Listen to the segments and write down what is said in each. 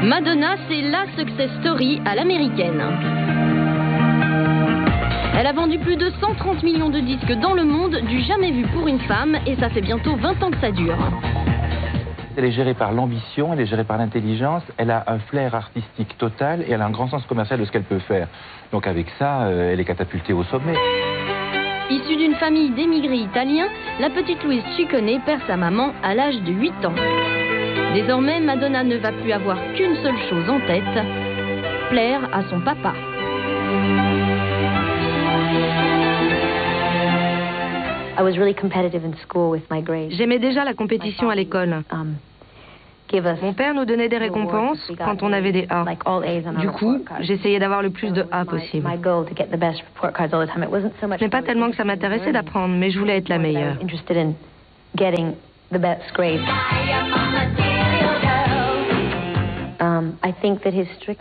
Madonna, c'est la success story à l'américaine. Elle a vendu plus de 130 millions de disques dans le monde, du jamais vu pour une femme, et ça fait bientôt 20 ans que ça dure. Elle est gérée par l'ambition, elle est gérée par l'intelligence, elle a un flair artistique total et elle a un grand sens commercial de ce qu'elle peut faire. Donc avec ça, elle est catapultée au sommet. Issue d'une famille d'émigrés italiens, la petite Louise Ciccone perd sa maman à l'âge de 8 ans. Désormais, Madonna ne va plus avoir qu'une seule chose en tête, plaire à son papa. J'aimais déjà la compétition à l'école. Mon père nous donnait des récompenses quand on avait des A. Du coup, j'essayais d'avoir le plus de A possible. Ce n'est pas tellement que ça m'intéressait d'apprendre, mais je voulais être la meilleure.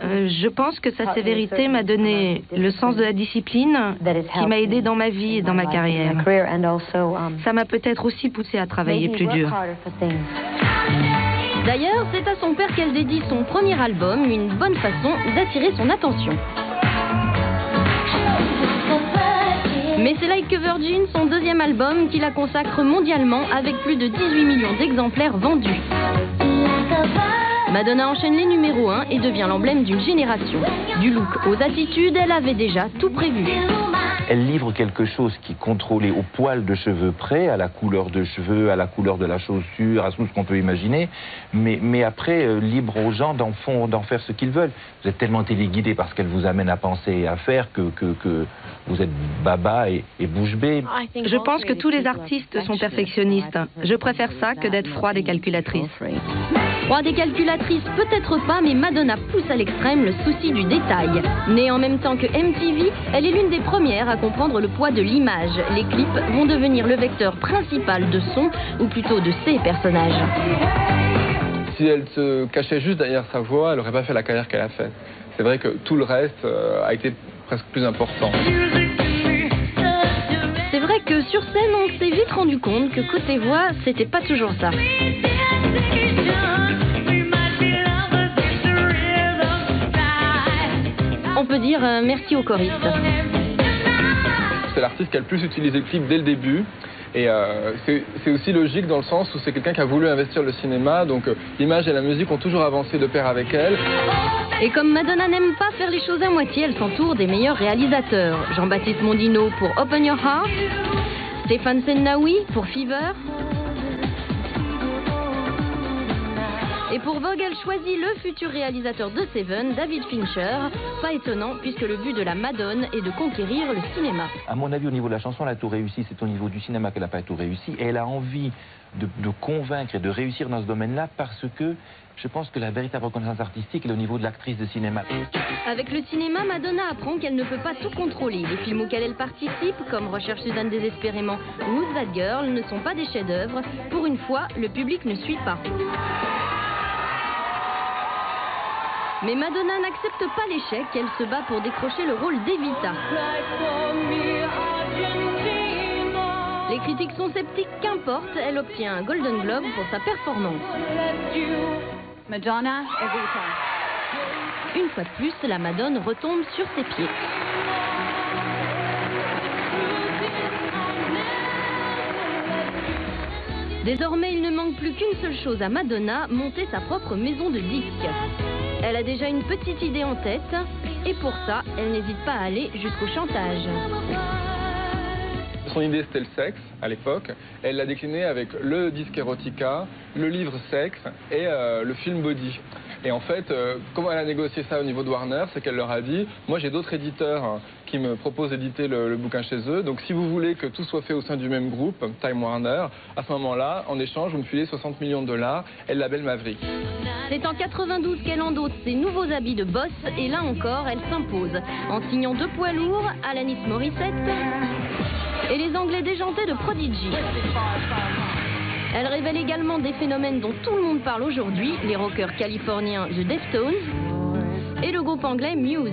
Je pense que sa sévérité m'a donné le sens de la discipline qui m'a aidé dans ma vie et dans ma carrière. Ça m'a peut-être aussi poussé à travailler plus dur. D'ailleurs, c'est à son père qu'elle dédie son premier album, une bonne façon d'attirer son attention. Mais c'est Like a Virgin, son deuxième album, qui la consacre mondialement avec plus de 18 millions d'exemplaires vendus. Madonna enchaîne les numéros 1 et devient l'emblème d'une génération. Du look aux attitudes, elle avait déjà tout prévu. Elle livre quelque chose qui est contrôlé au poil de cheveux près, à la couleur de cheveux, à la couleur de la chaussure, à tout ce qu'on peut imaginer. Mais après, libre aux gens d'en faire ce qu'ils veulent. Vous êtes tellement téléguidé par ce qu'elle vous amène à penser et à faire que vous êtes baba et bouche bée. Je pense que tous les artistes sont perfectionnistes. Je préfère ça que d'être froide et calculatrice. Froide et calculatrice, peut-être pas, mais Madonna pousse à l'extrême le souci du détail. Née en même temps que MTV, elle est l'une des premières à comprendre le poids de l'image. Les clips vont devenir le vecteur principal de son, ou plutôt de ses personnages. Si elle se cachait juste derrière sa voix, elle n'aurait pas fait la carrière qu'elle a faite. C'est vrai que tout le reste a été presque plus important. C'est vrai que sur scène, on s'est vite rendu compte que côté voix, c'était pas toujours ça. On peut dire merci aux choristes. C'est l'artiste qui a le plus utilisé le clip dès le début. Et c'est aussi logique dans le sens où c'est quelqu'un qui a voulu investir le cinéma. Donc l'image et la musique ont toujours avancé de pair avec elle. Et comme Madonna n'aime pas faire les choses à moitié, elle s'entoure des meilleurs réalisateurs. Jean-Baptiste Mondino pour Open Your Heart, Stéphane Sennaoui pour Fever. Et pour Vogue, elle choisit le futur réalisateur de Seven, David Fincher. Pas étonnant, puisque le but de la Madone est de conquérir le cinéma. À mon avis, au niveau de la chanson, elle a tout réussi. C'est au niveau du cinéma qu'elle n'a pas tout réussi. Et elle a envie de convaincre et de réussir dans ce domaine-là parce que je pense que la véritable reconnaissance artistique est au niveau de l'actrice de cinéma. Avec le cinéma, Madonna apprend qu'elle ne peut pas tout contrôler. Les films auxquels elle participe, comme Recherche Suzanne désespérément ou Who's That Girl, ne sont pas des chefs-d'œuvre. Pour une fois, le public ne suit pas. Mais Madonna n'accepte pas l'échec, elle se bat pour décrocher le rôle d'Evita. Les critiques sont sceptiques, qu'importe, elle obtient un Golden Globe pour sa performance. Madonna, Evita. Une fois de plus, la Madone retombe sur ses pieds. Désormais, il ne manque plus qu'une seule chose à Madonna, monter sa propre maison de disques. Elle a déjà une petite idée en tête, et pour ça, elle n'hésite pas à aller jusqu'au chantage. Son idée, c'était le sexe, à l'époque. Elle l'a décliné avec le disque Erotica, le livre Sexe et le film Body. Et en fait, comment elle a négocié ça au niveau de Warner, c'est qu'elle leur a dit « Moi, j'ai d'autres éditeurs qui me proposent d'éditer le bouquin chez eux. Donc, si vous voulez que tout soit fait au sein du même groupe, Time Warner, à ce moment-là, en échange, vous me filez 60 millions de $, et le label Maverick. » C'est en 92 qu'elle endosse ses nouveaux habits de boss, et là encore, elle s'impose. En signant 2 poids lourds, Alanis Morissette et les Anglais déjantés de Prodigy. Elle révèle également des phénomènes dont tout le monde parle aujourd'hui, les rockers californiens The Deftones et le groupe anglais Muse.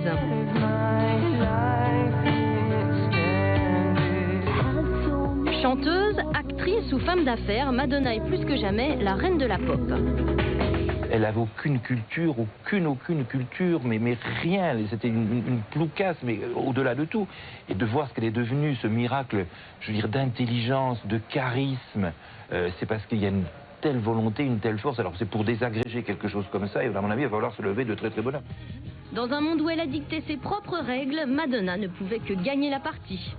Chanteuse, actrice ou femme d'affaires, Madonna est plus que jamais la reine de la pop. elle avait aucune culture, aucune culture, mais rien. C'était une ploucasse, mais au-delà de tout. Et de voir ce qu'elle est devenue, ce miracle, je veux dire, d'intelligence, de charisme, c'est parce qu'il y a une telle volonté, une telle force. Alors c'est pour désagréger quelque chose comme ça, et à mon avis, il va falloir se lever de très très bonne heure. Dans un monde où elle a dicté ses propres règles, Madonna ne pouvait que gagner la partie.